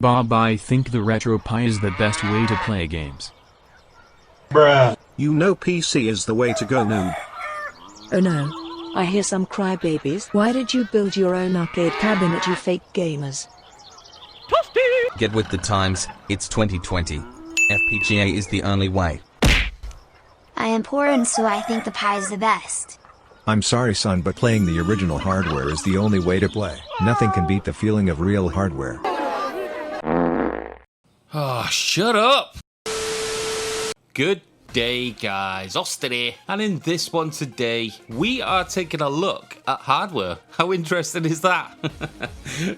Bob, I think the Retropie is the best way to play games. Bruh. You know PC is the way to go, noob. Oh no. I hear some crybabies. Why did you build your own arcade cabinet, you fake gamers? Get with the times, it's 2020. FPGA is the only way. I am poor and so I think the pie is the best. I'm sorry son, but playing the original hardware is the only way to play. Nothing can beat the feeling of real hardware. Oh, shut up! Good day, guys. Austin here. And in this one today, we are taking a look at hardware. How interesting is that?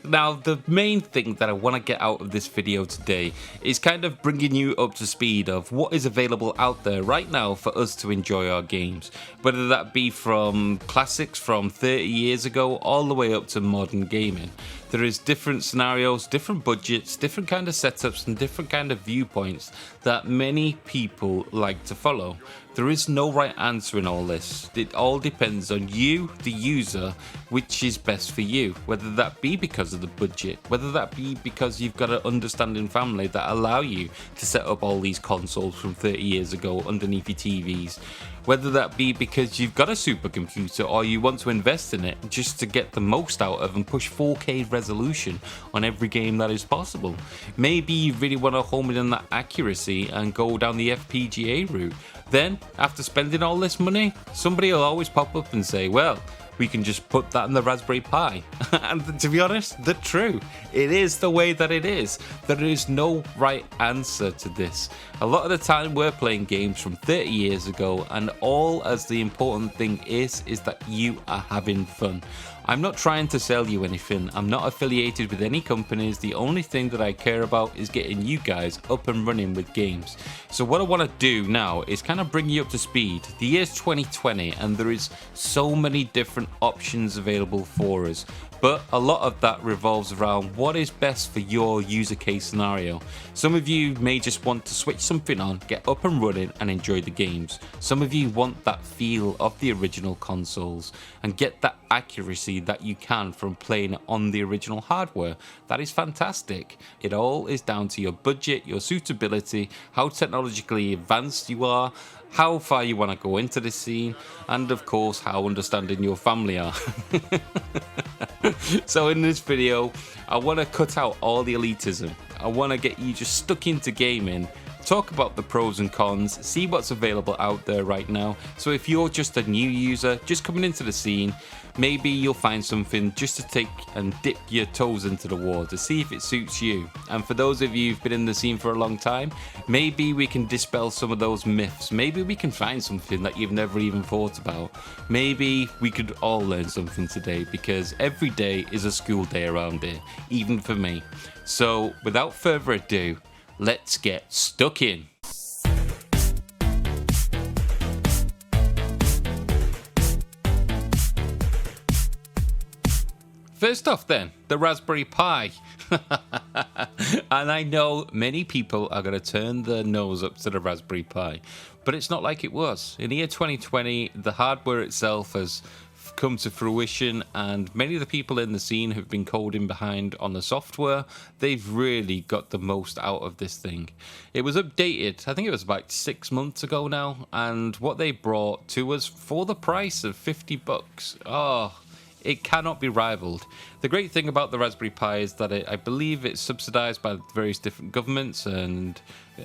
Now, the main thing that I want to get out of this video today is kind of bringing you up to speed of what is available out there right now for us to enjoy our games. Whether that be from classics from 30 years ago all the way up to modern gaming. There is different scenarios, different budgets, different kind of setups and different kind of viewpoints that many people like to follow. There is no right answer in all this. It all depends on you, the user, which is best for you. Whether that be because of the budget, whether that be because you've got an understanding family that allow you to set up all these consoles from 30 years ago underneath your TVs. Whether that be because you've got a supercomputer or you want to invest in it just to get the most out of and push 4K resolution on every game that is possible. Maybe you really want to home in on that accuracy and go down the FPGA route. Then, after spending all this money, somebody will always pop up and say, well, we can just put that in the Raspberry Pi. And to be honest, they're true. It is the way that it is. There is no right answer to this. A lot of the time we're playing games from 30 years ago, and all as the important thing is that you are having fun. I'm not trying to sell you anything. I'm not affiliated with any companies. The only thing that I care about is getting you guys up and running with games. So what I want to do now is kind of bring you up to speed. The year's 2020 and there is so many different options available for us. But a lot of that revolves around what is best for your user case scenario. Some of you may just want to switch something on, get up and running and enjoy the games. Some of you want that feel of the original consoles and get that accuracy that you can from playing it on the original hardware. That is fantastic. It all is down to your budget, your suitability, how technologically advanced you are, how far you want to go into the scene, and of course how understanding your family are. So in this video, I want to cut out all the elitism. I want to get you just stuck into gaming, talk about the pros and cons, see what's available out there right now. So if you're just a new user, just coming into the scene, maybe you'll find something just to take and dip your toes into the water, see if it suits you. And for those of you who've been in the scene for a long time, maybe we can dispel some of those myths. Maybe we can find something that you've never even thought about. Maybe we could all learn something today, because every day is a school day around here, even for me. So without further ado, let's get stuck in. First off then, the Raspberry Pi. And I know many people are going to turn their nose up to the Raspberry Pi, but it's not like it was. In the year 2020, the hardware itself has come to fruition, and many of the people in the scene who've been coding behind on the software, they've really got the most out of this thing. It was updated, I think it was about 6 months ago now, and what they brought to us for the price of $50, oh, it cannot be rivaled. The great thing about the Raspberry Pi is that I believe it's subsidized by various different governments and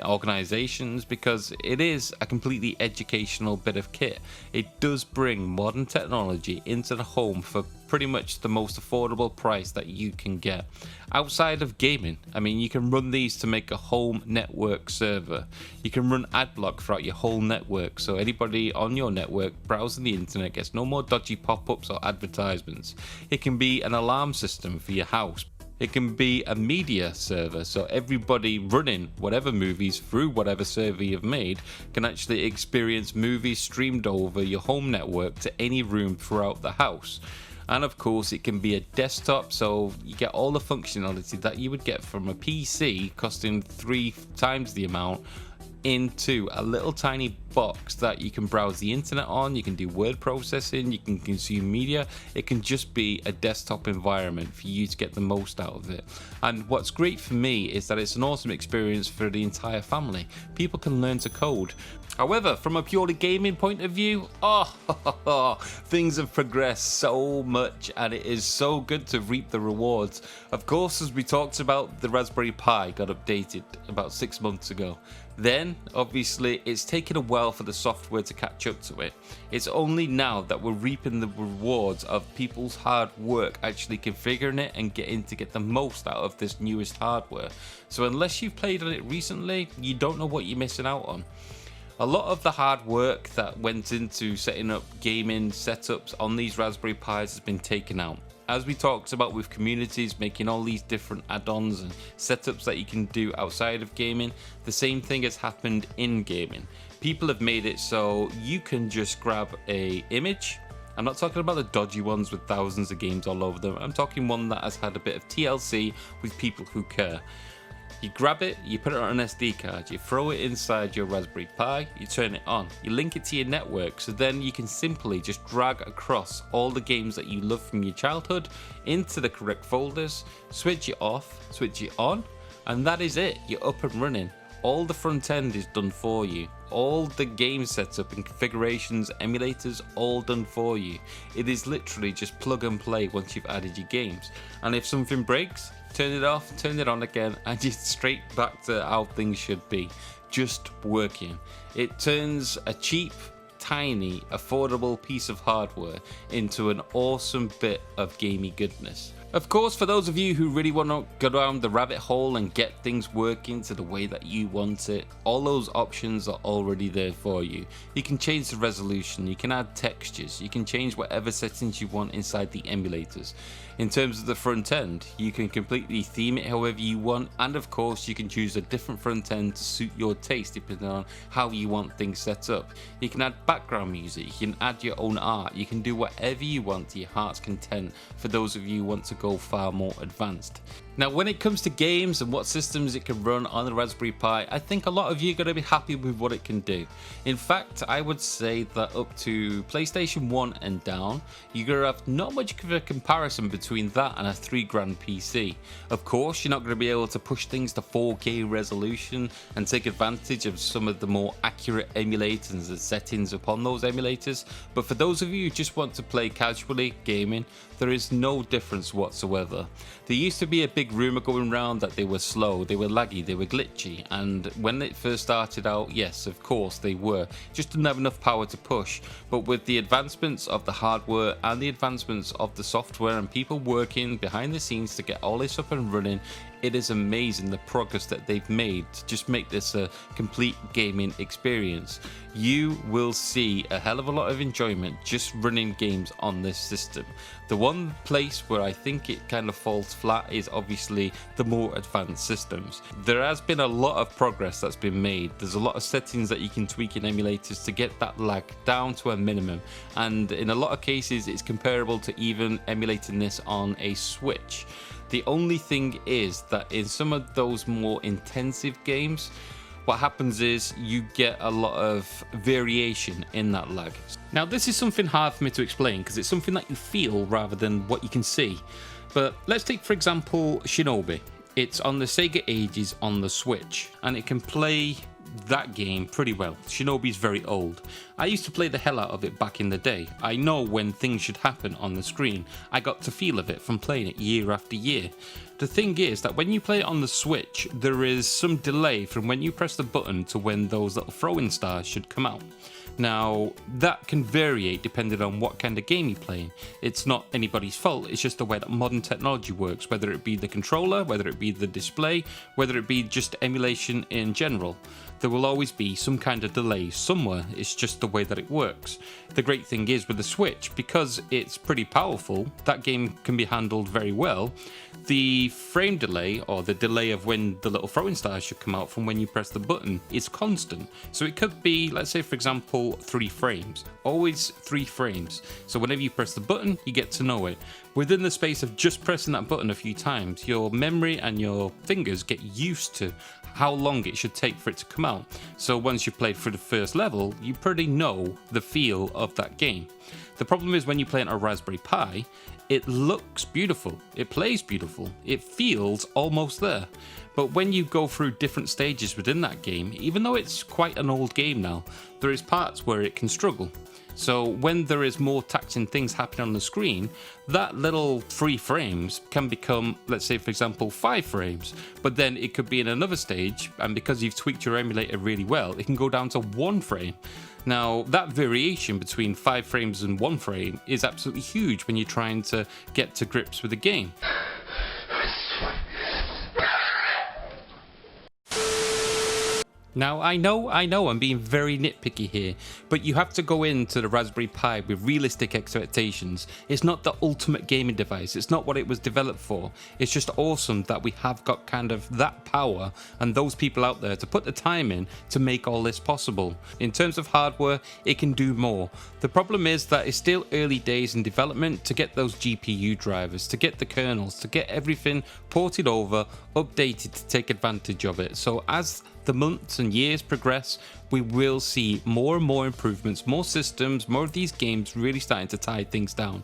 organizations, because it is a completely educational bit of kit. It does bring modern technology into the home for pretty much the most affordable price that you can get. Outside of gaming, I mean, you can run these to make a home network server. You can run ad block throughout your whole network, so anybody on your network browsing the internet gets no more dodgy pop-ups or advertisements. It can be an alarm system for your house. It can be a media server, so everybody running whatever movies through whatever server you've made can actually experience movies streamed over your home network to any room throughout the house. And of course it can be a desktop, so you get all the functionality that you would get from a PC costing 3 times the amount into a little tiny box that you can browse the internet on, you can do word processing, you can consume media. It can just be a desktop environment for you to get the most out of it. And what's great for me is that it's an awesome experience for the entire family. People can learn to code. However, from a purely gaming point of view, things have progressed so much, and it is so good to reap the rewards. Of course, as we talked about, the Raspberry Pi got updated about 6 months ago. Then, obviously, it's taken a while for the software to catch up to it. It's only now that we're reaping the rewards of people's hard work actually configuring it and getting to get the most out of this newest hardware. So unless you've played on it recently, you don't know what you're missing out on. A lot of the hard work that went into setting up gaming setups on these Raspberry Pis has been taken out. As we talked about with communities making all these different add-ons and setups that you can do outside of gaming, the same thing has happened in gaming. People have made it so you can just grab a image. I'm not talking about the dodgy ones with thousands of games all over them. I'm talking one that has had a bit of TLC with people who care. You grab it, you put it on an SD card, you throw it inside your Raspberry Pi, you turn it on, you link it to your network, so then you can simply just drag across all the games that you love from your childhood into the correct folders, switch it off, switch it on, and that is it. You're up and running. All the front end is done for you. All the game setup and configurations, emulators, all done for you. It is literally just plug and play once you've added your games. And if something breaks, turn it off, turn it on again, and just straight back to how things should be. Just working. It turns a cheap, tiny, affordable piece of hardware into an awesome bit of gamey goodness. Of course, for those of you who really want to go down the rabbit hole and get things working to the way that you want it, all those options are already there for you. You can change the resolution, you can add textures, you can change whatever settings you want inside the emulators. In terms of the front end, you can completely theme it however you want, and of course you can choose a different front end to suit your taste depending on how you want things set up. You can add background music, you can add your own art, you can do whatever you want to your heart's content for those of you who want to go far more advanced. Now, when it comes to games and what systems it can run on the Raspberry Pi, I think a lot of you are going to be happy with what it can do. In fact, I would say that up to PlayStation 1 and down, you're going to have not much of a comparison between that and a $3,000 PC. Of course, you're not going to be able to push things to 4K resolution and take advantage of some of the more accurate emulators and settings upon those emulators, but for those of you who just want to play casually gaming, there is no difference whatsoever. There used to be a big rumor going around that they were slow, they were laggy, they were glitchy, and when it first started out, yes, of course they were. Just didn't have enough power to push. But with the advancements of the hardware and the advancements of the software and people working behind the scenes to get all this up and running, it is amazing the progress that they've made to just make this a complete gaming experience. You will see a hell of a lot of enjoyment just running games on this system. The one place where I think it kind of falls flat is obviously the more advanced systems. There has been a lot of progress that's been made. There's a lot of settings that you can tweak in emulators to get that lag down to a minimum, and in a lot of cases it's comparable to even emulating this on a Switch. The only thing is that in some of those more intensive games, what happens is you get a lot of variation in that lag. Now, this is something hard for me to explain because it's something that you feel rather than what you can see. But let's take, for example, Shinobi. It's on the Sega Ages on the Switch, and it can play that game pretty well. Shinobi's very old. I used to play the hell out of it back in the day. I know when things should happen on the screen. I got the feel of it from playing it year after year. The thing is that when you play it on the Switch, there is some delay from when you press the button to when those little throwing stars should come out. Now, that can vary depending on what kind of game you're playing. It's not anybody's fault, it's just the way that modern technology works, whether it be the controller, whether it be the display, whether it be just emulation in general. There will always be some kind of delay somewhere, it's just the way that it works. The great thing is with the Switch, because it's pretty powerful, that game can be handled very well. The frame delay, or the delay of when the little throwing stars should come out from when you press the button, is constant. So it could be, let's say for example, 3 frames. Always 3 frames. So whenever you press the button, you get to know it. Within the space of just pressing that button a few times, your memory and your fingers get used to how long it should take for it to come out. So once you've played through the first level, you pretty know the feel of that game. The problem is when you play it on a Raspberry Pi, it looks beautiful, it plays beautiful, it feels almost there. But when you go through different stages within that game, even though it's quite an old game now, there is parts where it can struggle. So when there is more taxing things happening on the screen, that little 3 frames can become, let's say for example, 5 frames. But then it could be in another stage, and because you've tweaked your emulator really well, it can go down to 1 frame. Now, that variation between 5 frames and 1 frame is absolutely huge when you're trying to get to grips with the game. Now, I know I'm being very nitpicky here, but you have to go into the Raspberry Pi with realistic expectations. It's not the ultimate gaming device, it's not what it was developed for. It's just awesome that we have got kind of that power and those people out there to put the time in to make all this possible. In terms of hardware, it can do more. The problem is that it's still early days in development to get those GPU drivers, to get the kernels, to get everything ported over, updated to take advantage of it. So as the months and years progress, we will see more and more improvements, more systems, more of these games really starting to tie things down.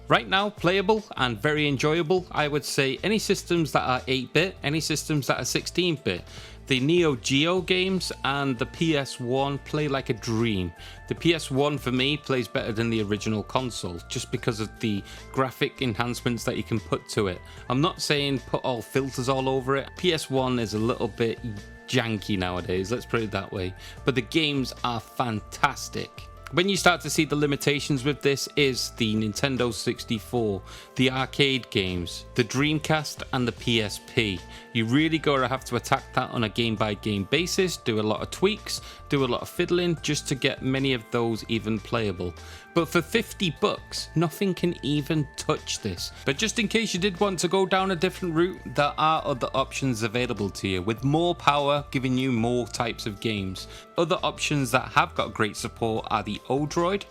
Right now, playable and very enjoyable, I would say any systems that are 8-bit, any systems that are 16-bit. The Neo Geo games and the PS1 play like a dream. The PS1 for me plays better than the original console just because of the graphic enhancements that you can put to it. I'm not saying put all filters all over it. PS1 is a little bit janky nowadays, let's put it that way, but the games are fantastic. When you start to see the limitations with this is the Nintendo 64, the arcade games, the Dreamcast and the PSP. You really gotta have to attack that on a game by game basis, do a lot of tweaks, do a lot of fiddling just to get many of those even playable. But for $50, nothing can even touch this. But just in case you did want to go down a different route, there are other options available to you with more power, giving you more types of games. Other options that have got great support are the Odroid.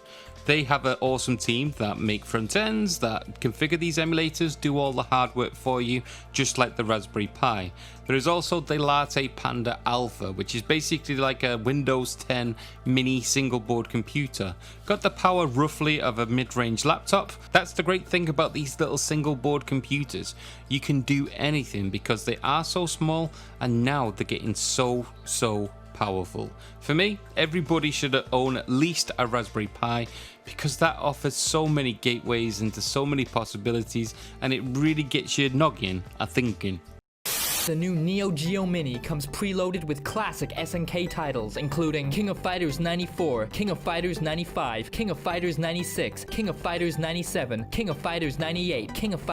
They have an awesome team that make front ends, that configure these emulators, do all the hard work for you, just like the Raspberry Pi. There is also the Latte Panda Alpha, which is basically like a Windows 10 mini single board computer. Got the power roughly of a mid-range laptop. That's the great thing about these little single board computers. You can do anything because they are so small, and now they're getting so powerful. For me, everybody should own at least a Raspberry Pi because that offers so many gateways into so many possibilities, and it really gets your noggin a thinking. The new Neo Geo Mini comes preloaded with classic SNK titles including King of Fighters 94, King of Fighters 95, King of Fighters 96, King of Fighters 97, King of Fighters 98, King of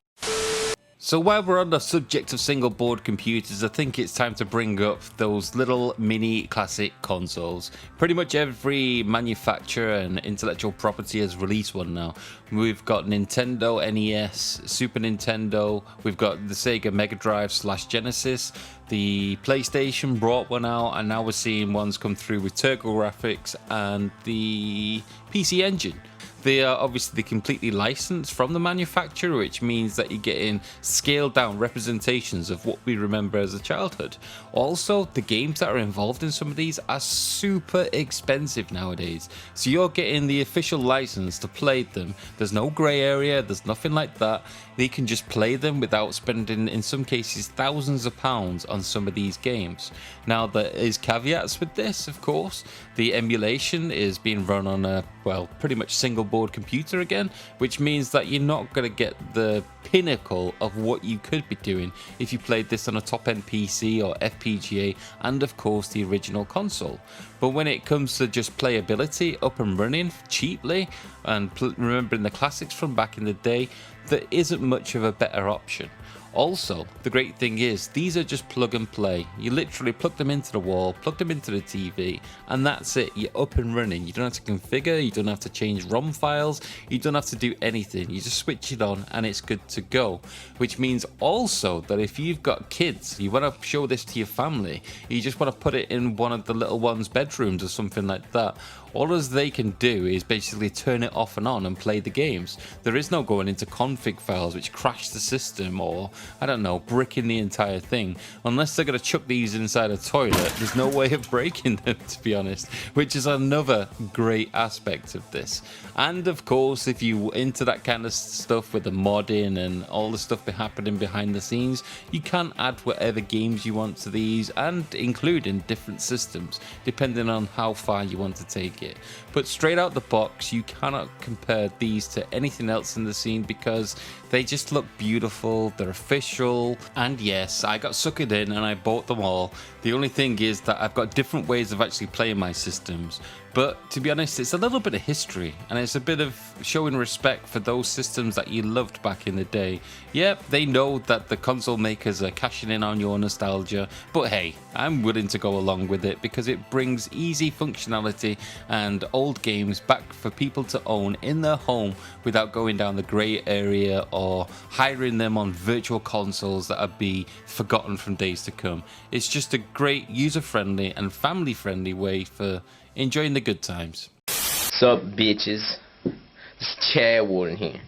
So while we're on the subject of single board computers, I think it's time to bring up those little mini classic consoles. Pretty much every manufacturer and intellectual property has released one now. We've got Nintendo NES, Super Nintendo, we've got the Sega Mega Drive / Genesis, the PlayStation brought one out, and now we're seeing ones come through with TurboGrafx and the PC Engine. They are obviously completely licensed from the manufacturer, which means that you're getting scaled down representations of what we remember as a childhood. Also, the games that are involved in some of these are super expensive nowadays. So you're getting the official license to play them. There's no grey area, there's nothing like that. They can just play them without spending, in some cases, thousands of pounds on some of these games. Now, there is caveats with this, of course. The emulation is being run on a, well, pretty much single board computer again, which means that you're not going to get the pinnacle of what you could be doing if you played this on a top-end PC or FPGA and of course the original console. But when it comes to just playability, up and running cheaply and remembering the classics from back in the day, there isn't much of a better option. Also, the great thing is, these are just plug and play. You literally plug them into the wall, plug them into the TV, and that's it. You're up and running. You don't have to configure, you don't have to change ROM files, you don't have to do anything. You just switch it on and it's good to go. Which means also that if you've got kids, you want to show this to your family, you just want to put it in one of the little ones' bedrooms or something like that, All as they can do is basically turn it off and on and play the games. There is no going into config files which crash the system, or I don't know, bricking the entire thing. Unless they're going to chuck these inside a toilet, there's no way of breaking them, to be honest, which is another great aspect of this. And of course, if you into that kind of stuff with the modding and all the stuff happening behind the scenes, you can add whatever games you want to these, and including different systems depending on how far you want to take it. But straight out the box, you cannot compare these to anything else in the scene because they just look beautiful, they're official, and yes, I got suckered in and I bought them all. The only thing is that I've got different ways of actually playing my systems. But to be honest, it's a little bit of history, and it's a bit of showing respect for those systems that you loved back in the day. Yep, they know that the console makers are cashing in on your nostalgia, but hey, I'm willing to go along with it because it brings easy functionality and old games back for people to own in their home without going down the grey area or hiring them on virtual consoles that would be forgotten from days to come. It's just a great user-friendly and family-friendly way for enjoying the good times. Sup, bitches? It's Chad Warden here.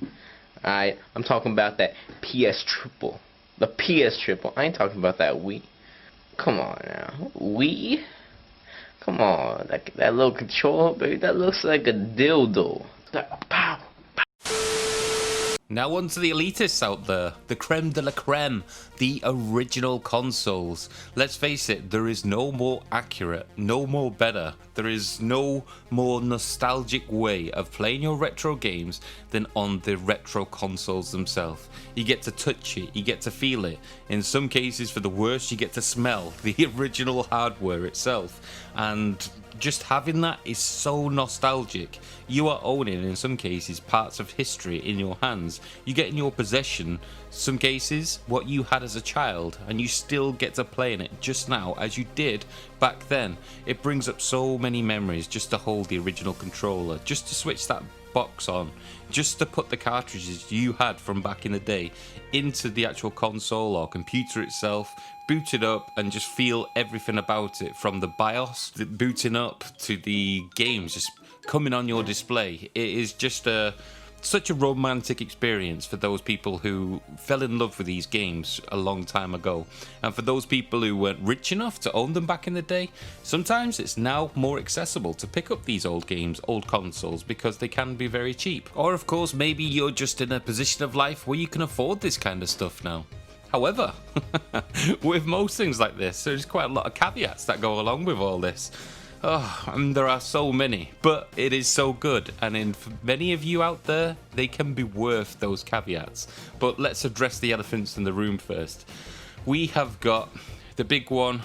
Alright, I'm talking about that PS Triple. The PS Triple. I ain't talking about that Wii. Come on now. Wii? Come on. That little controller, baby, that looks like a dildo. Pow. Now on to the elitists out there, the creme de la creme, the original consoles. Let's face it, there is no more accurate, no more better, there is no more nostalgic way of playing your retro games than on the retro consoles themselves. You get to touch it, you get to feel it. In some cases, for the worst, you get to smell the original hardware itself. And just having that is so nostalgic. You are owning, in some cases, parts of history in your hands. You get in your possession, some cases, what you had as a child, and you still get to play in it just now as you did back then. It brings up so many memories just to hold the original controller, just to switch that box on, just to put the cartridges you had from back in the day into the actual console or computer itself, boot it up and just feel everything about it, from the BIOS, the booting up to the games just coming on your display. It is just such a romantic experience for those people who fell in love with these games a long time ago. And for those people who weren't rich enough to own them back in the day, sometimes it's now more accessible to pick up these old games, old consoles, because they can be very cheap. Or of course, maybe you're just in a position of life where you can afford this kind of stuff now. However, with most things like this, there's quite a lot of caveats that go along with all this. Oh, and there are so many, but it is so good, and for many of you out there, they can be worth those caveats. But let's address the elephants in the room first. We have got the big one,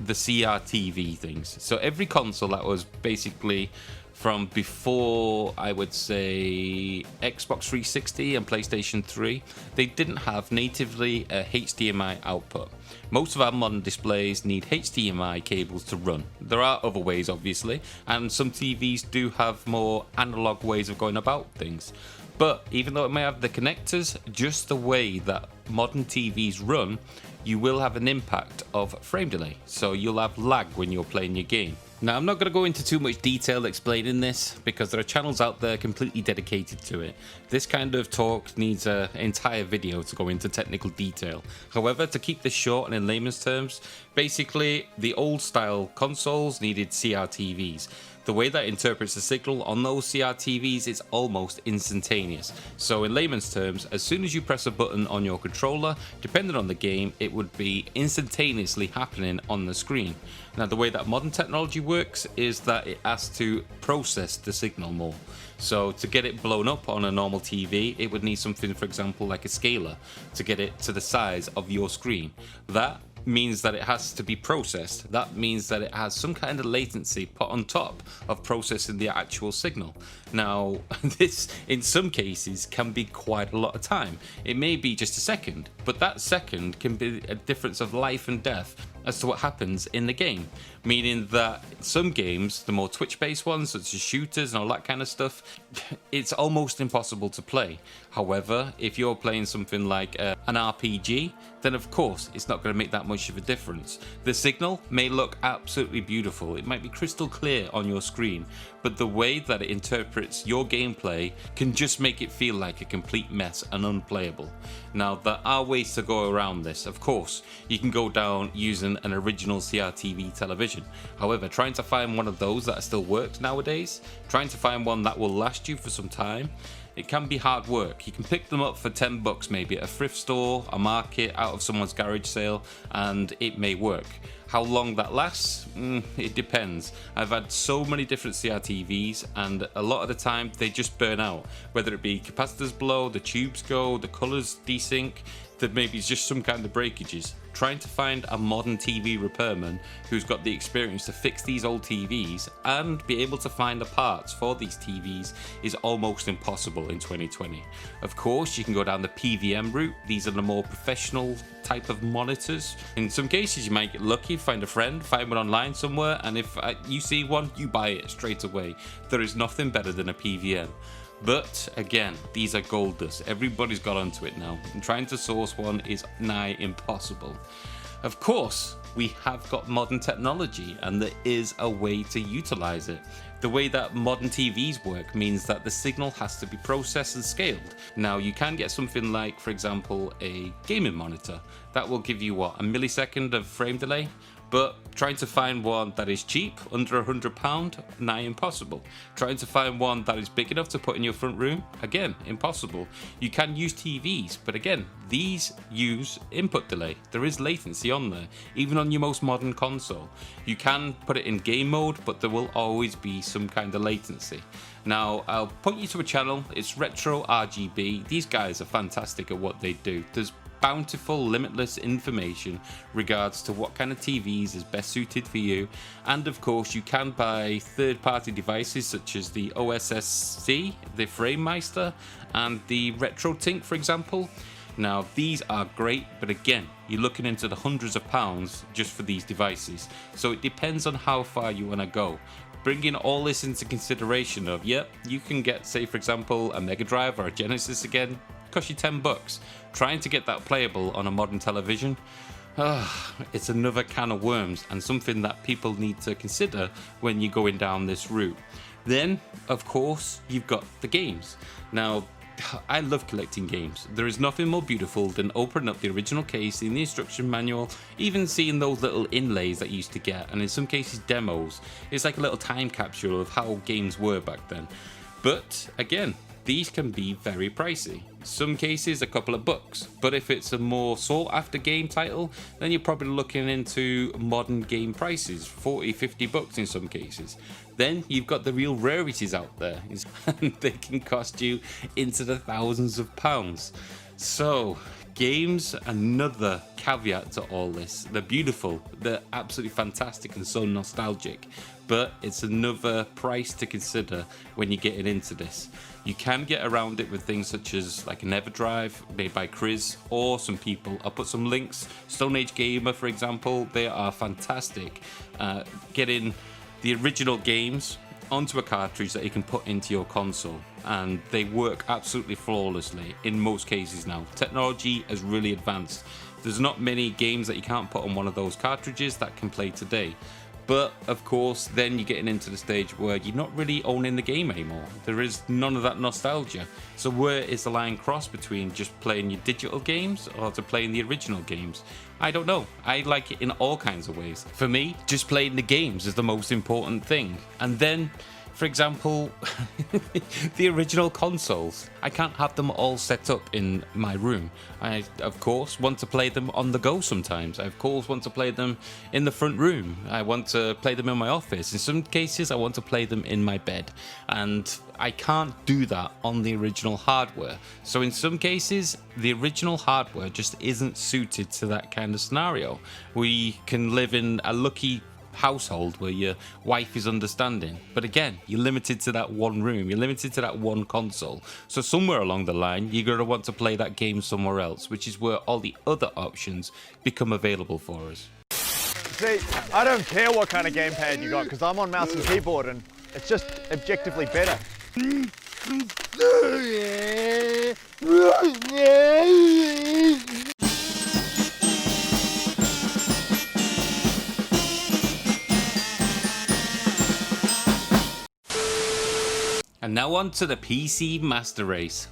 the CRTV things. So every console that was basically from before, I would say, Xbox 360 and PlayStation 3, they didn't have natively a HDMI output. Most of our modern displays need HDMI cables to run. There are other ways, obviously, and some TVs do have more analog ways of going about things. But even though it may have the connectors, just the way that modern TVs run, you will have an impact of frame delay. So you'll have lag when you're playing your game. Now, I'm not going to go into too much detail explaining this because there are channels out there completely dedicated to it. This kind of talk needs an entire video to go into technical detail. However, to keep this short and in layman's terms, basically the old style consoles needed CRTVs. The way that interprets the signal on those CRTVs is almost instantaneous. So in layman's terms, as soon as you press a button on your controller, depending on the game, it would be instantaneously happening on the screen. Now, the way that modern technology works is that it has to process the signal more. So to get it blown up on a normal TV, it would need something, for example, like a scaler to get it to the size of your screen. That means that it has to be processed. That means that it has some kind of latency put on top of processing the actual signal. Now, this in some cases can be quite a lot of time. It may be just a second, but that second can be a difference of life and death as to what happens in the game. meaning that some games, the more Twitch-based ones, such as shooters and all that kind of stuff, it's almost impossible to play. However, if you're playing something like an RPG, then of course it's not going to make that much of a difference. The signal may look absolutely beautiful, it might be crystal clear on your screen, but the way that it interprets your gameplay can just make it feel like a complete mess and unplayable. Now, there are ways to go around this. Of course, you can go down using an original CRTV television. However, trying to find one of those that still works nowadays, trying to find one that will last you for some time, it can be hard work. You can pick them up for 10 bucks maybe at a thrift store, a market, out of someone's garage sale, and it may work. How long that lasts? It depends. I've had so many different CRTVs, and a lot of the time they just burn out. Whether it be capacitors blow, the tubes go, the colours desync, that maybe it's just some kind of breakages. Trying to find a modern TV repairman who's got the experience to fix these old TVs and be able to find the parts for these TVs is almost impossible in 2020. Of course, you can go down the PVM route. These are the more professional type of monitors. In some cases, you might get lucky, find a friend, find one online somewhere, and if you see one, you buy it straight away. There is nothing better than a PVM. But again, these are gold dust. Everybody's got onto it now, and trying to source one is nigh impossible. Of course, we have got modern technology, and there is a way to utilize it. The way that modern TVs work means that the signal has to be processed and scaled. Now, you can get something like, for example, a gaming monitor. That will give you, what, a millisecond of frame delay? But trying to find one that is cheap, under £100, nigh impossible. Trying to find one that is big enough to put in your front room, again, impossible. You can use TVs, but again, these use input delay. There is latency on there, even on your most modern console. You can put it in game mode, but there will always be some kind of latency. Now, I'll point you to a channel, it's Retro RGB. These guys are fantastic at what they do. There's bountiful, limitless information regards to what kind of TVs is best suited for you, and of course you can buy third-party devices such as the OSSC, the FrameMeister, and the RetroTink, for example. Now, these are great, but again, you're looking into the hundreds of pounds just for these devices, so it depends on how far you want to go. Bringing all this into consideration of, yep, you can get, say for example, a Mega Drive or a Genesis again, cost you 10 bucks. Trying to get that playable on a modern television, it's another can of worms, and something that people need to consider when you're going down this route. Then, of course, you've got the games. Now, I love collecting games. There is nothing more beautiful than opening up the original case, in the instruction manual, even seeing those little inlays that you used to get, and in some cases demos. It's like a little time capsule of how games were back then. But again, these can be very pricey. Some cases a couple of bucks, but if it's a more sought after game title, then you're probably looking into modern game prices, 40, 50 bucks in some cases. Then you've got the real rarities out there, and they can cost you into the thousands of pounds. So, games, another caveat to all this. They're beautiful, they're absolutely fantastic and so nostalgic, but it's another price to consider when you're getting into this. You can get around it with things such as like an EverDrive made by Chris, or some people, I'll put some links, Stone Age Gamer for example, they are fantastic. Getting the original games onto a cartridge that you can put into your console, and they work absolutely flawlessly in most cases now. Technology has really advanced. There's not many games that you can't put on one of those cartridges that can play today. But of course, then you're getting into the stage where you're not really owning the game anymore. There is none of that nostalgia. So where is the line crossed between just playing your digital games or to playing the original games? I don't know. I like it in all kinds of ways. For me, just playing the games is the most important thing. And then, for example, the original consoles. I can't have them all set up in my room. I, of course, want to play them on the go sometimes. I, of course, want to play them in the front room. I want to play them in my office. In some cases, I want to play them in my bed. And I can't do that on the original hardware. So in some cases, the original hardware just isn't suited to that kind of scenario. We can live in a lucky household where your wife is understanding, but again, you're limited to that one room, you're limited to that one console. So somewhere along the line, you're going to want to play that game somewhere else, which is where all the other options become available for us. See, I don't care what kind of gamepad you got because I'm on mouse and keyboard and it's just objectively better. And now on to the PC Master Race.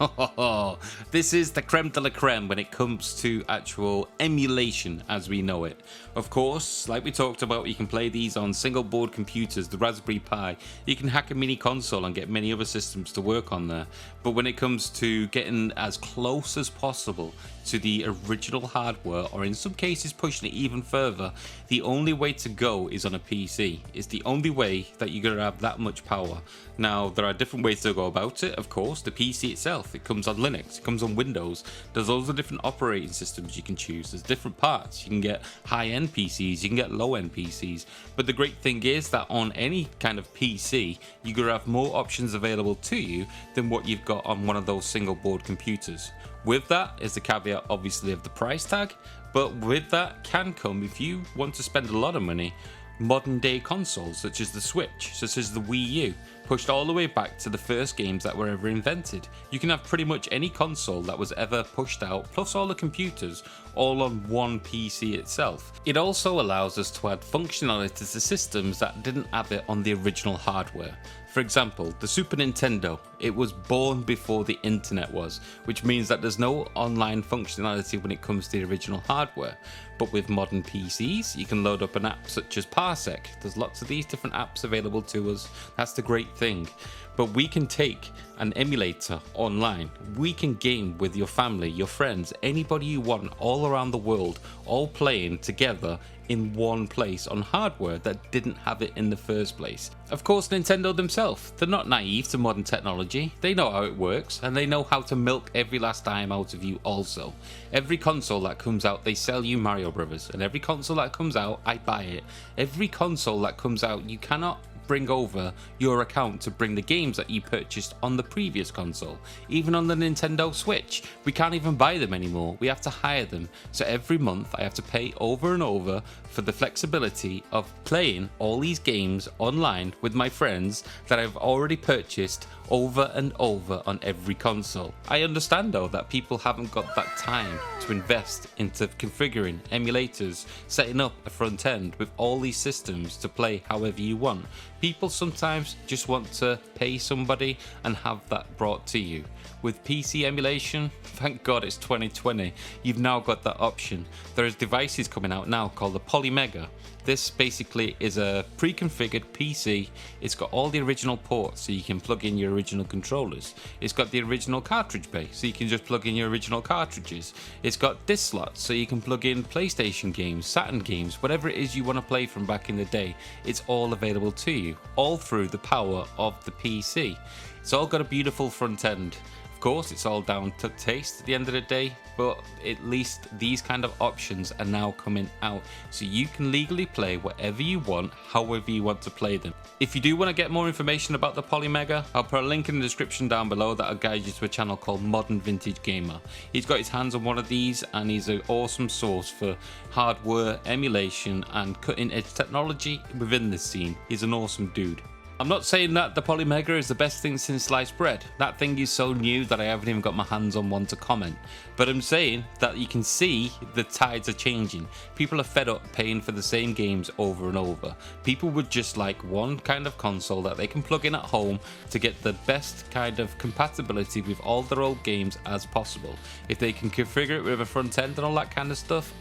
This is the creme de la creme when it comes to actual emulation as we know it. Of course, like we talked about, you can play these on single board computers, the Raspberry Pi. You can hack a mini console and get many other systems to work on there. But when it comes to getting as close as possible to the original hardware, or in some cases pushing it even further, the only way to go is on a PC. It's the only way that you're going to have that much power. Now, there are different ways to go about it, of course. The PC itself, it comes on Linux, it comes on Windows. There's loads of different operating systems you can choose. There's different parts. You can get high-end PCs, you can get low-end PCs. But the great thing is that on any kind of PC, you're going to have more options available to you than what you've got on one of those single board computers. With that is the caveat, obviously, of the price tag, but with that can come, if you want to spend a lot of money, modern day consoles such as the Switch, such as the Wii U, pushed all the way back to the first games that were ever invented. You can have pretty much any console that was ever pushed out, plus all the computers, all on one PC itself. It also allows us to add functionality to systems that didn't have it on the original hardware. For example, the Super Nintendo, it was born before the internet was, which means that there's no online functionality when it comes to the original hardware. But with modern PCs, you can load up an app such as Parsec. There's lots of these different apps available to us. That's the great thing. But we can take an emulator online. We can game with your family, your friends, anybody you want all around the world, all playing together in one place on hardware that didn't have it in the first place. Of course, Nintendo themselves, they're not naive to modern technology. They know how it works, and they know how to milk every last dime out of you also. Every console that comes out, they sell you Mario Brothers, and every console that comes out, I buy it. Every console that comes out, you cannot bring over your account to bring the games that you purchased on the previous console. Even on the Nintendo Switch, we can't even buy them anymore. We have to hire them. So every month I have to pay over and over for the flexibility of playing all these games online with my friends that I've already purchased over and over on every console. I understand though that people haven't got that time to invest into configuring emulators, setting up a front end with all these systems to play however you want. People sometimes just want to pay somebody and have that brought to you. With PC emulation, thank God it's 2020, you've now got that option. There's devices coming out now called the Polymega. This basically is a pre-configured PC. It's got all the original ports so you can plug in your original controllers. It's got the original cartridge bay so you can just plug in your original cartridges. It's got disc slots so you can plug in PlayStation games, Saturn games, whatever it is you want to play from back in the day. It's all available to you, all through the power of the PC. It's all got a beautiful front end. Of course, it's all down to taste at the end of the day, but at least these kind of options are now coming out so you can legally play whatever you want, however you want to play them. If you do want to get more information about the Polymega, I'll put a link in the description down below that'll guide you to a channel called Modern Vintage Gamer. He's got his hands on one of these and he's an awesome source for hardware, emulation and cutting edge technology within this scene. He's an awesome dude. I'm not saying that the Polymega is the best thing since sliced bread. That thing is so new that I haven't even got my hands on one to comment. But I'm saying that you can see the tides are changing. People are fed up paying for the same games over and over. People would just like one kind of console that they can plug in at home to get the best kind of compatibility with all their old games as possible. If they can configure it with a front end and all that kind of stuff,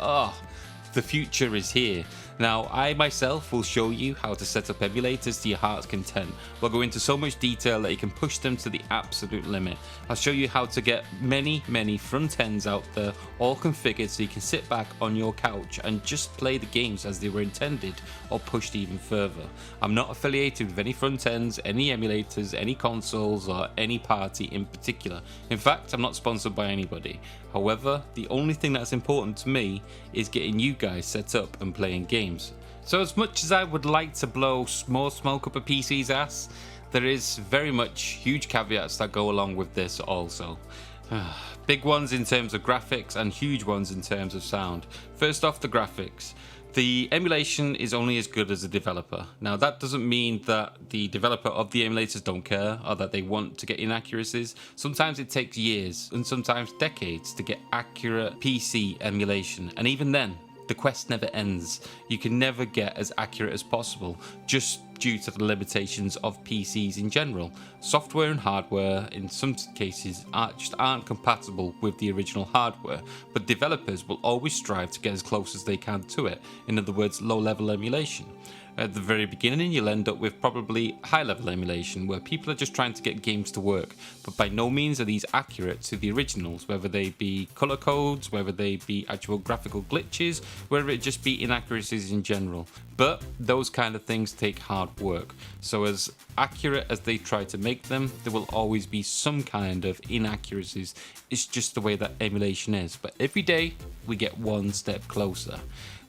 the future is here. Now, I myself will show you how to set up emulators to your heart's content. We'll go into so much detail that you can push them to the absolute limit. I'll show you how to get many front ends out there, all configured so you can sit back on your couch and just play the games as they were intended or pushed even further. I'm not affiliated with any front ends, any emulators, any consoles or any party in particular. In fact, I'm not sponsored by anybody. However, the only thing that's important to me is getting you guys set up and playing games. So as much as I would like to blow more smoke up a PC's ass, there is very much huge caveats that go along with this also. Big ones in terms of graphics and huge ones in terms of sound. First off, the graphics. The emulation is only as good as the developer. Now that doesn't mean that the developer of the emulators don't care or that they want to get inaccuracies. Sometimes it takes years and sometimes decades to get accurate PC emulation, and even then, the quest never ends. You can never get as accurate as possible, just due to the limitations of PCs in general. Software and hardware in some cases aren't compatible with the original hardware, but developers will always strive to get as close as they can to it. In other words, low-level emulation. At the very beginning, you'll end up with probably high-level emulation, where people are just trying to get games to work, but by no means are these accurate to the originals, whether they be color codes, whether they be actual graphical glitches, whether it just be inaccuracies in general. But those kind of things take hard work, so as accurate as they try to make them, there will always be some kind of inaccuracies. It's just the way that emulation is, but every day we get one step closer.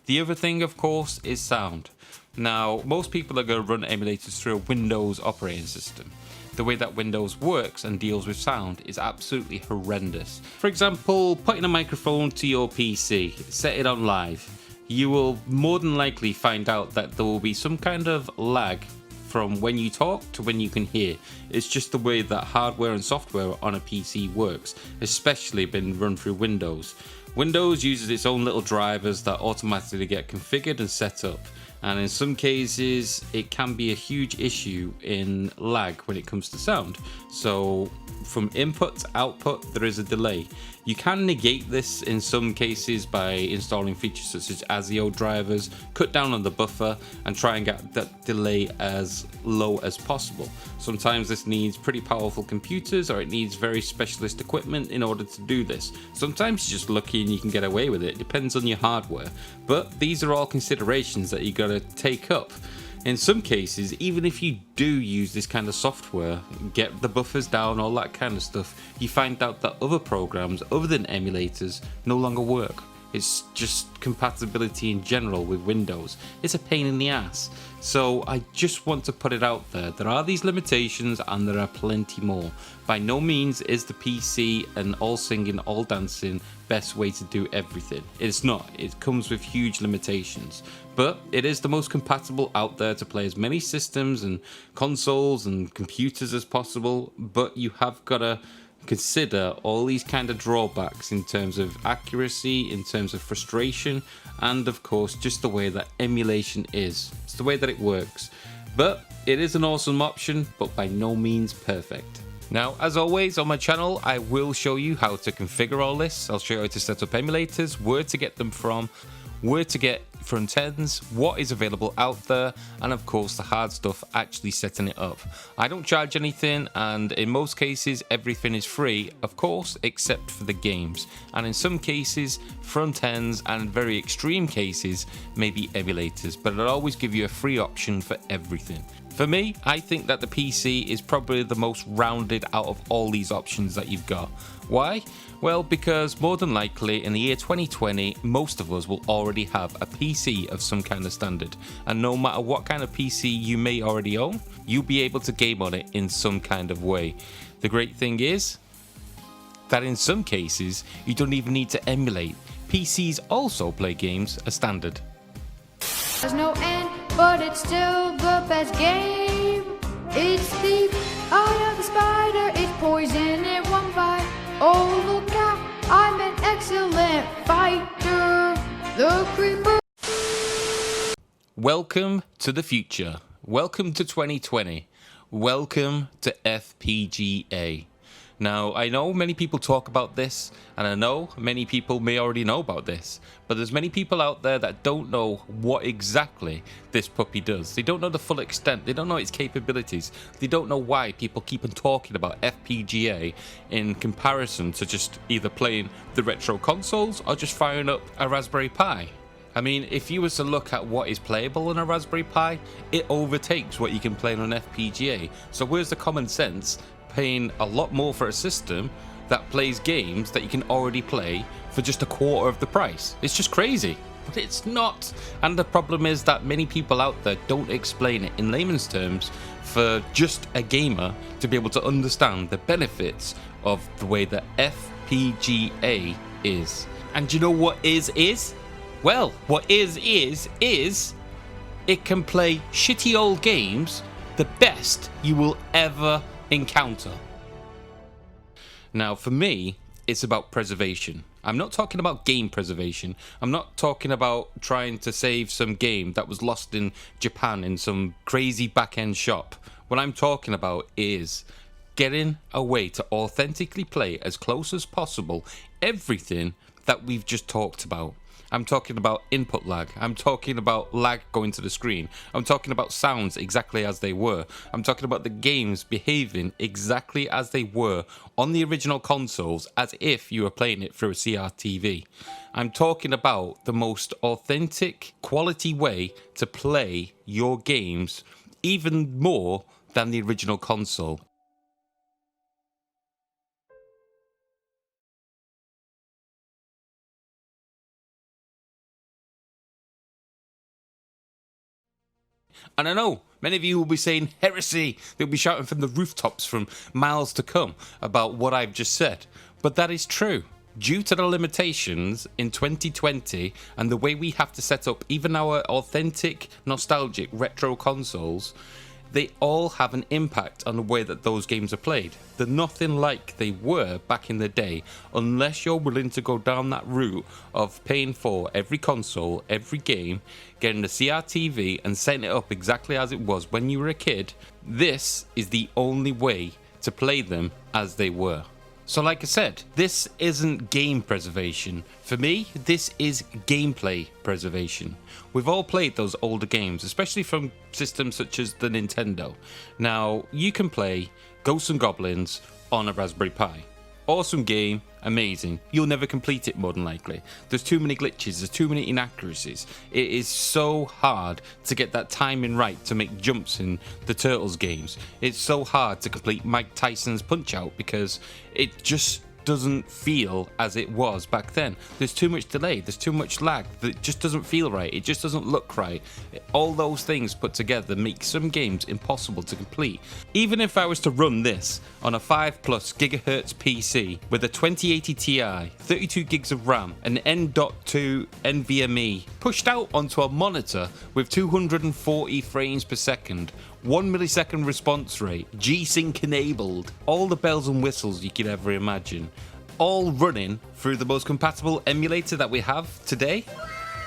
The other thing, of course, is sound. Now, most people are going to run emulators through a Windows operating system. The way that Windows works and deals with sound is absolutely horrendous. For example, putting a microphone to your PC, set it on live. You will more than likely find out that there will be some kind of lag from when you talk to when you can hear. It's just the way that hardware and software on a PC works, especially when run through Windows. Windows uses its own little drivers that automatically get configured and set up. And in some cases it can be a huge issue in lag when it comes to sound. So from input to output there is a delay. You can negate this in some cases by installing features such as ASIO drivers, cut down on the buffer and try and get that delay as low as possible. Sometimes this needs pretty powerful computers, or it needs very specialist equipment in order to do this. Sometimes you're just lucky and you can get away with it. It depends on your hardware. But these are all considerations that you gotta take up. In some cases, even if you do use this kind of software, get the buffers down, all that kind of stuff, you find out that other programs other than emulators no longer work. It's just compatibility in general with Windows. It's a pain in the ass. So I just want to put it out there. There are these limitations and there are plenty more. By no means is the PC an all singing, all dancing best way to do everything. It's not. It comes with huge limitations. But it is the most compatible out there to play as many systems and consoles and computers as possible. But you have got to consider all these kind of drawbacks in terms of accuracy, in terms of frustration, and of course just the way that emulation is. It's the way that it works. But it is an awesome option, but by no means perfect. Now, as always on my channel, I will show you how to configure all this. I'll show you how to set up emulators, where to get them from, where to get front ends, what is available out there, and of course the hard stuff, actually setting it up. I don't charge anything, and in most cases everything is free, of course, except for the games, and in some cases front ends, and very extreme cases maybe emulators, but I'll always give you a free option for everything. For me, I think that the PC is probably the most rounded out of all these options that you've got. Why? Well, because more than likely in the year 2020, most of us will already have a PC of some kind of standard. And no matter what kind of PC you may already own, you'll be able to game on it in some kind of way. The great thing is that in some cases, you don't even need to emulate. PCs also play games as standard. There's no end, but it's still the best game. It's the eye of the spider, it's poison in one bite. Oh, look out, I'm an excellent fighter. The creeper. Welcome to the future. Welcome to 2020. Welcome to FPGA. Now, I know many people talk about this, and I know many people may already know about this, but there's many people out there that don't know what exactly this puppy does. They don't know the full extent, they don't know its capabilities, they don't know why people keep on talking about FPGA in comparison to just either playing the retro consoles or just firing up a Raspberry Pi. I mean, if you were to look at what is playable on a Raspberry Pi, it overtakes what you can play on an FPGA. So where's the common sense paying a lot more for a system that plays games that you can already play for just a quarter of the price? It's just crazy, but it's not. And the problem is that many people out there don't explain it in layman's terms for just a gamer to be able to understand the benefits of the way that FPGA is. And do you know what is? Well, what is it can play shitty old games the best you will ever encounter. Now, for me, it's about preservation. I'm not talking about game preservation. I'm not talking about trying to save some game that was lost in Japan in some crazy back-end shop. What I'm talking about is getting a way to authentically play as close as possible everything that we've just talked about. I'm talking about input lag. I'm talking about lag going to the screen. I'm talking about sounds exactly as they were. I'm talking about the games behaving exactly as they were on the original consoles, as if you were playing it through a CRTV. I'm talking about the most authentic, quality way to play your games, even more than the original console. And I know many of you will be saying heresy. They'll be shouting from the rooftops from miles to come about what I've just said. But that is true. Due to the limitations in 2020 and the way we have to set up even our authentic, nostalgic retro consoles, they all have an impact on the way that those games are played. They're nothing like they were back in the day, unless you're willing to go down that route of paying for every console, every game, getting the CRTV and setting it up exactly as it was when you were a kid. This is the only way to play them as they were. So like I said, this isn't game preservation. For me, this is gameplay preservation. We've all played those older games, especially from systems such as the Nintendo. Now, you can play Ghosts and Goblins on a Raspberry Pi. Awesome game, amazing. You'll never complete it more than likely. There's too many glitches, there's too many inaccuracies. It is so hard to get that timing right to make jumps in the Turtles games. It's so hard to complete Mike Tyson's Punch-Out because it just doesn't feel as it was back then. There's too much delay, there's too much lag, that just doesn't feel right, it just doesn't look right. All those things put together make some games impossible to complete. Even if I was to run this on a 5+ GHz PC with a 2080 Ti, 32 gigs of RAM, an M.2 NVMe pushed out onto a monitor with 240 frames per second, 1 millisecond response rate, G-Sync enabled, all the bells and whistles you could ever imagine, all running through the most compatible emulator that we have today,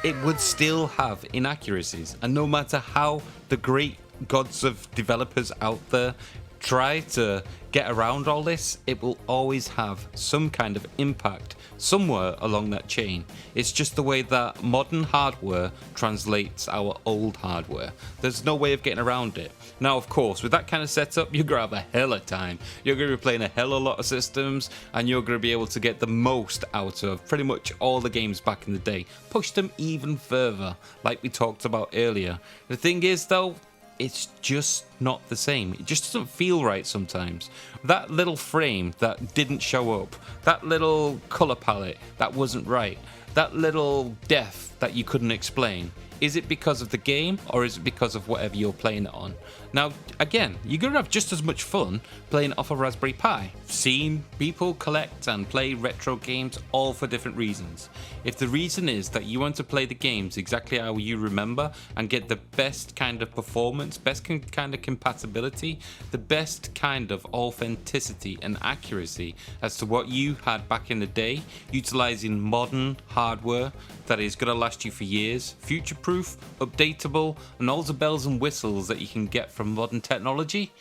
it would still have inaccuracies. And no matter how the great gods of developers out there try to get around all this, it will always have some kind of impact somewhere along that chain. It's just the way that modern hardware translates our old hardware. There's no way of getting around it. Now, of course, with that kind of setup, you're going to have a hell of time. You're going to be playing a hell of a lot of systems, and you're going to be able to get the most out of pretty much all the games back in the day. Push them even further, like we talked about earlier. The thing is, though, it's just not the same. It just doesn't feel right sometimes. That little frame that didn't show up, that little color palette that wasn't right, that little depth that you couldn't explain. Is it because of the game, or is it because of whatever you're playing it on? Now, again, you're going to have just as much fun playing it off a Raspberry Pi. Seen people collect and play retro games all for different reasons. If the reason is that you want to play the games exactly how you remember and get the best kind of performance, best kind of compatibility, the best kind of authenticity and accuracy as to what you had back in the day, utilizing modern hardware that is going to last you for years, future-proof, updatable, and all the bells and whistles that you can get from modern technology,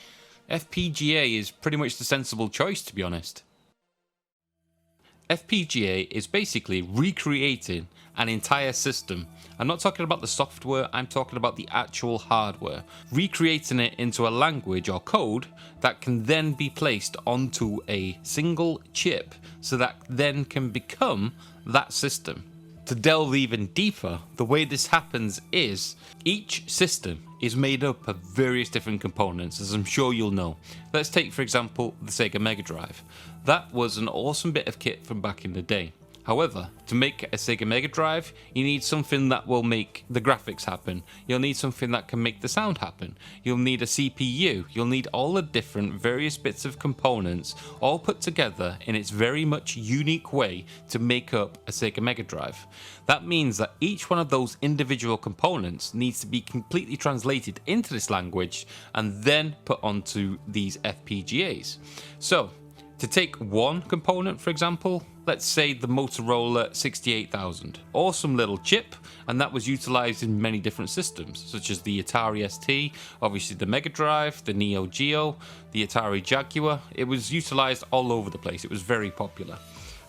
FPGA is pretty much the sensible choice, to be honest. FPGA is basically recreating an entire system. I'm not talking about the software, I'm talking about the actual hardware. Recreating it into a language or code that can then be placed onto a single chip so that then can become that system. To delve even deeper, the way this happens is each system is made up of various different components, as I'm sure you'll know. Let's take, for example, the Sega Mega Drive. That was an awesome bit of kit from back in the day. However, to make a Sega Mega Drive, you need something that will make the graphics happen. You'll need something that can make the sound happen. You'll need a CPU. You'll need all the different various bits of components all put together in its very much unique way to make up a Sega Mega Drive. That means that each one of those individual components needs to be completely translated into this language and then put onto these FPGAs. So, to take one component, for example, let's say the Motorola 68000. Awesome little chip, and that was utilized in many different systems, such as the Atari ST, obviously the Mega Drive, the Neo Geo, the Atari Jaguar. It was utilized all over the place. It was very popular.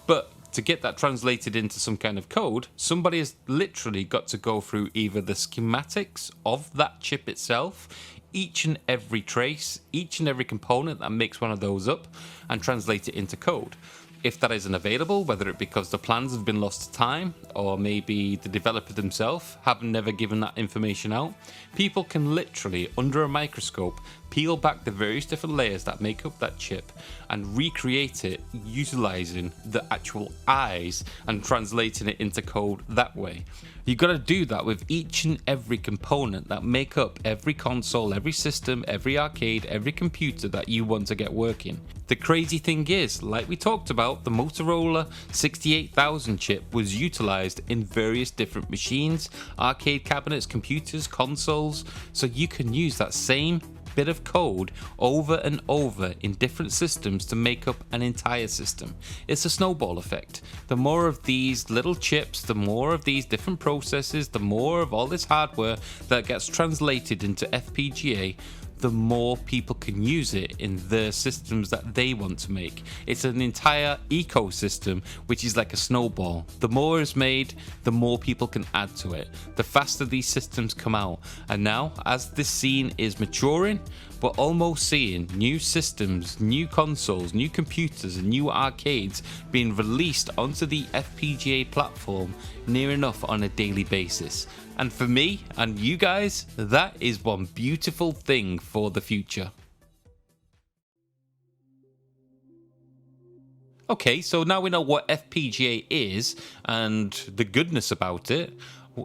But to get that translated into some kind of code, somebody has literally got to go through either the schematics of that chip itself, each and every trace, each and every component that makes one of those up, and translate it into code. If that isn't available, whether it because the plans have been lost to time, or maybe the developer themselves have never given that information out, people can literally, under a microscope, peel back the various different layers that make up that chip and recreate it utilizing the actual eyes and translating it into code that way. You've got to do that with each and every component that make up every console, every system, every arcade, every computer that you want to get working. The crazy thing is, like we talked about, the Motorola 68000 chip was utilized in various different machines, arcade cabinets, computers, consoles, so you can use that same bit of code over and over in different systems to make up an entire system. It's a snowball effect. The more of these little chips, the more of these different processes, the more of all this hardware that gets translated into FPGA, the more people can use it in their systems that they want to make. It's an entire ecosystem which is like a snowball. The more is made, the more people can add to it. The faster these systems come out. And now, as this scene is maturing, we're almost seeing new systems, new consoles, new computers, and new arcades being released onto the FPGA platform near enough on a daily basis. And for me and you guys, that is one beautiful thing for the future. Okay, so now we know what FPGA is and the goodness about it.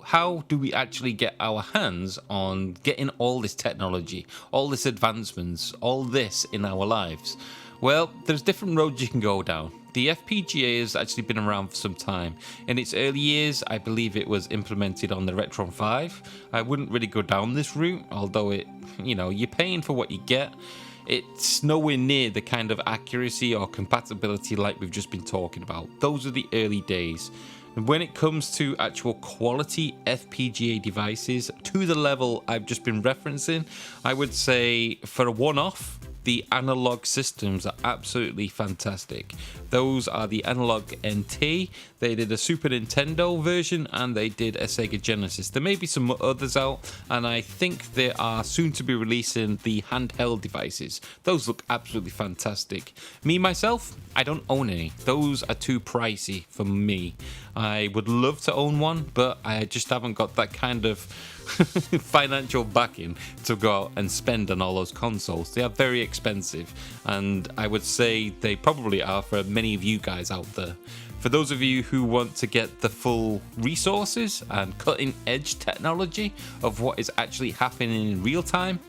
How do we actually get our hands on getting all this technology, all this advancements, all this in our lives? Well, there's different roads you can go down. The FPGA has actually been around for some time. In its early years, I believe it was implemented on the Retropie 5. I wouldn't really go down this route, although you're paying for what you get. It's nowhere near the kind of accuracy or compatibility like we've just been talking about. Those are the early days. When it comes to actual quality FPGA devices to the level I've just been referencing, I would say for a one-off, the analog systems are absolutely fantastic. Those are the Analog NT. They did a Super Nintendo version and they did a Sega Genesis. There may be some others out, and I think they are soon to be releasing the handheld devices. Those look absolutely fantastic. Me, myself, I don't own any. Those are too pricey for me. I would love to own one, but I just haven't got that kind of financial backing to go out and spend on all those consoles. They are very expensive, and I would say they probably are for many of you guys out there. For those of you who want to get the full resources and cutting edge technology of what is actually happening in real time,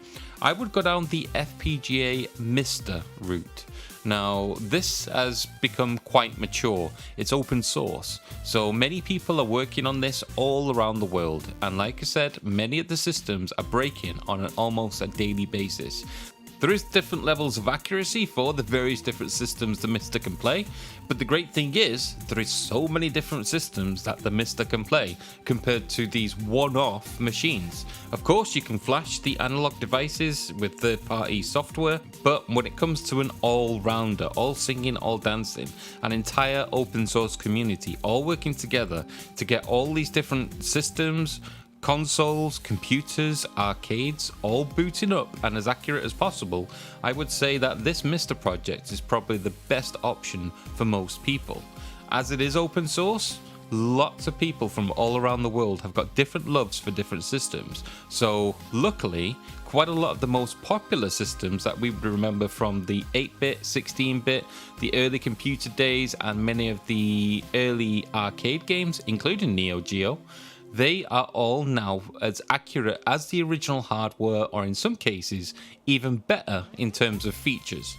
I would go down the FPGA MR route. Now, this has become quite mature. It's open source, so many people are working on this all around the world, and like I said, many of the systems are breaking on an almost a daily basis. There is different levels of accuracy for the various different systems the MR can play, but the great thing is there is so many different systems that the MR can play compared to these one-off machines. Of course, you can flash the analog devices with third-party software, but when it comes to an all-rounder, all singing, all dancing, an entire open source community all working together to get all these different systems, consoles, computers, arcades, all booting up and as accurate as possible, I would say that this MR project is probably the best option for most people. As it is open source, lots of people from all around the world have got different loves for different systems. So luckily, quite a lot of the most popular systems that we remember from the 8-bit, 16-bit, the early computer days, and many of the early arcade games, including Neo Geo, they are all now as accurate as the original hardware, or in some cases, even better in terms of features.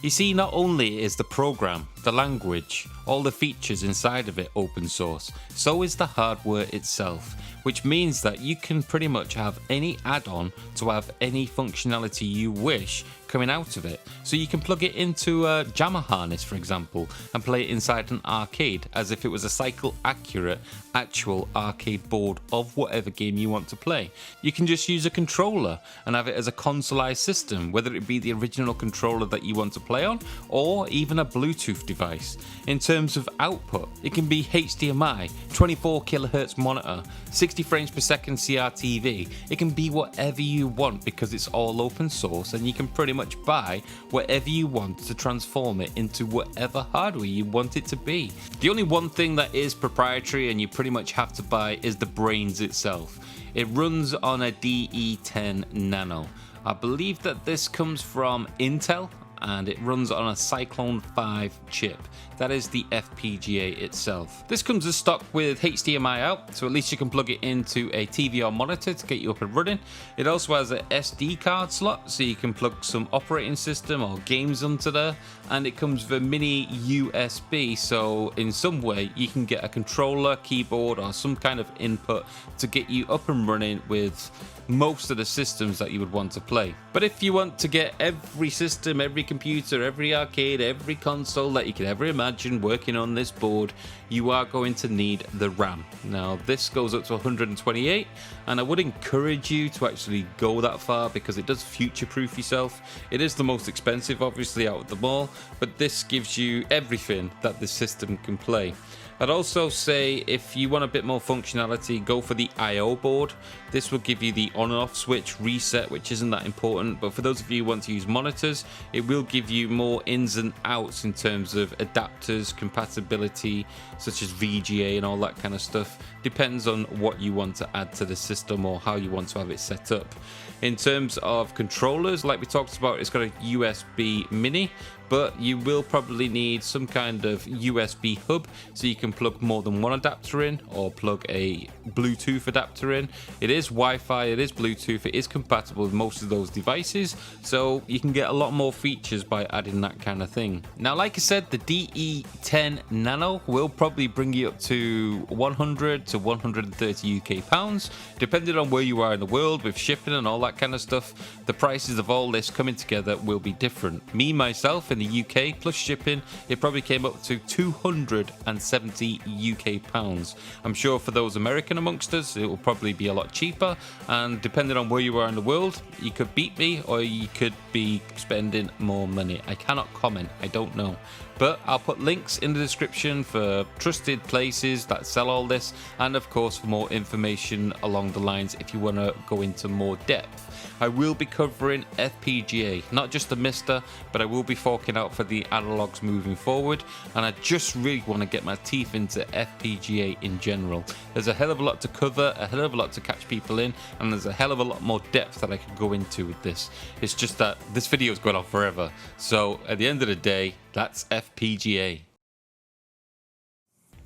You see, not only is the program, the language, all the features inside of it open source, so is the hardware itself, which means that you can pretty much have any add-on to have any functionality you wish coming out of it. So you can plug it into a jammer harness, for example, and play it inside an arcade as if it was a cycle accurate actual arcade board of whatever game you want to play. You can just use a controller and have it as a consoleized system, whether it be the original controller that you want to play on or even a Bluetooth device. In terms of output, it can be HDMI, 24 kHz monitor, 60 frames per second CRTV. It can be whatever you want because it's all open source, and you can pretty much buy whatever you want to transform it into whatever hardware you want it to be. The only one thing that is proprietary and you pretty much have to buy is the brains itself. It runs on a DE10 Nano. I believe that this comes from Intel, and it runs on a Cyclone 5 chip. That is the FPGA itself. This comes as stock with HDMI out, so at least you can plug it into a TV or monitor to get you up and running. It also has a SD card slot, so you can plug some operating system or games onto there, and it comes with a mini USB, so in some way you can get a controller, keyboard, or some kind of input to get you up and running with most of the systems that you would want to play. But if you want to get every system, every computer, every arcade, every console that you could ever imagine working on this board, you are going to need the RAM. Now this goes up to 128, and I would encourage you to actually go that far because it does future-proof yourself. It is the most expensive obviously out of them all, but this gives you everything that this system can play. I'd also say if you want a bit more functionality, go for the I/O board. This will give you the on and off switch reset, which isn't that important, but for those of you who want to use monitors, it will give you more ins and outs in terms of adapters, compatibility, such as VGA and all that kind of stuff. Depends on what you want to add to the system or how you want to have it set up. In terms of controllers, like we talked about, it's got a USB mini, but you will probably need some kind of USB hub so you can plug more than one adapter in, or plug a Bluetooth adapter in. It is Wi-Fi, it is Bluetooth, it is compatible with most of those devices, so you can get a lot more features by adding that kind of thing. Now, like I said, the DE10 Nano will probably bring you up to 100 to 130 UK pounds, depending on where you are in the world with shipping and all that kind of stuff. The prices of all this coming together will be different. Me, myself, in the UK plus shipping, it probably came up to 270 UK pounds. I'm sure for those American amongst us, it will probably be a lot cheaper, and depending on where you are in the world, you could beat me or you could be spending more money. I cannot comment, I don't know. But I'll put links in the description for trusted places that sell all this, and of course for more information along the lines if you want to go into more depth. I will be covering FPGA, not just the Mister, but I will be forking out for the analogs moving forward, and I just really want to get my teeth into FPGA in general. There's a hell of a lot to cover, a hell of a lot to catch people in, and there's a hell of a lot more depth that I could go into with this. It's just that this video's gone on forever, so at the end of the day, that's FPGA.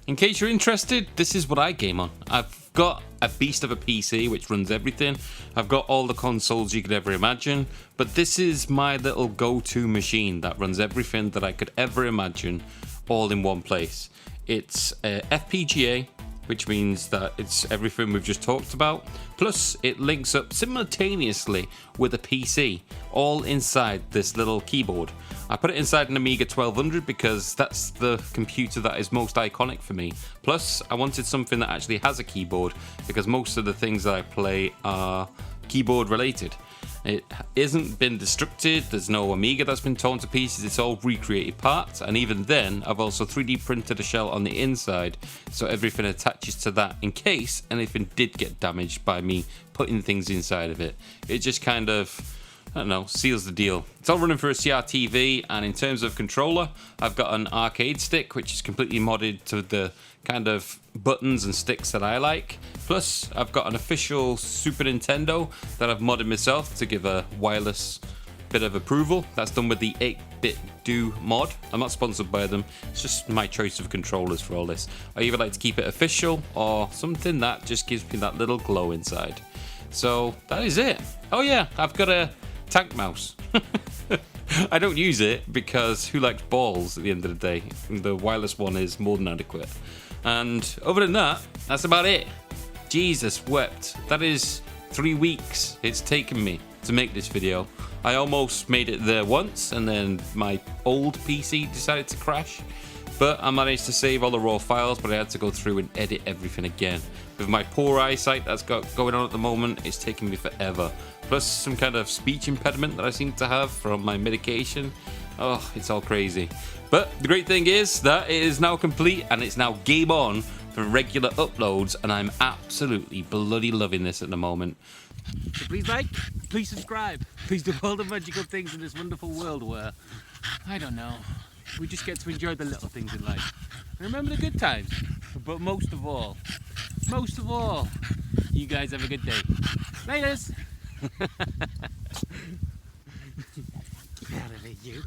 In case you're interested, this is what I game on. I've got a beast of a PC which runs everything. I've got all the consoles you could ever imagine, but this is my little go-to machine that runs everything that I could ever imagine all in one place. It's a FPGA, which means that it's everything we've just talked about, plus it links up simultaneously with a PC, all inside this little keyboard. I put it inside an Amiga 1200 because that's the computer that is most iconic for me. Plus, I wanted something that actually has a keyboard because most of the things that I play are keyboard related. It isn't been destructed, there's no Amiga that's been torn to pieces, it's all recreated parts, and even then I've also 3D printed a shell on the inside so everything attaches to that in case anything did get damaged by me putting things inside of it. It just kind of I don't know, seals the deal. It's all running for a CRTV, and in terms of controller, I've got an arcade stick, which is completely modded to the kind of buttons and sticks that I like. Plus, I've got an official Super Nintendo that I've modded myself to give a wireless bit of approval. That's done with the 8-bit Do mod. I'm not sponsored by them. It's just my choice of controllers for all this. I either like to keep it official or something that just gives me that little glow inside. So that is it. Oh yeah, I've got a tank mouse. I don't use it because who likes balls at the end of the day? The wireless one is more than adequate. And other than that, that's about it. Jesus wept. That is 3 weeks it's taken me to make this video. I almost made it there once, and then my old PC decided to crash. But I managed to save all the raw files, but I had to go through and edit everything again. With my poor eyesight that's got going on at the moment, it's taking me forever. Plus some kind of speech impediment that I seem to have from my medication. Oh, it's all crazy. But the great thing is that it is now complete, and it's now game on for regular uploads, and I'm absolutely bloody loving this at the moment. So please like, please subscribe, please do all the magical things in this wonderful world where, I don't know, we just get to enjoy the little things in life. And remember the good times. But most of all, you guys have a good day. Laters! Get out of it, you.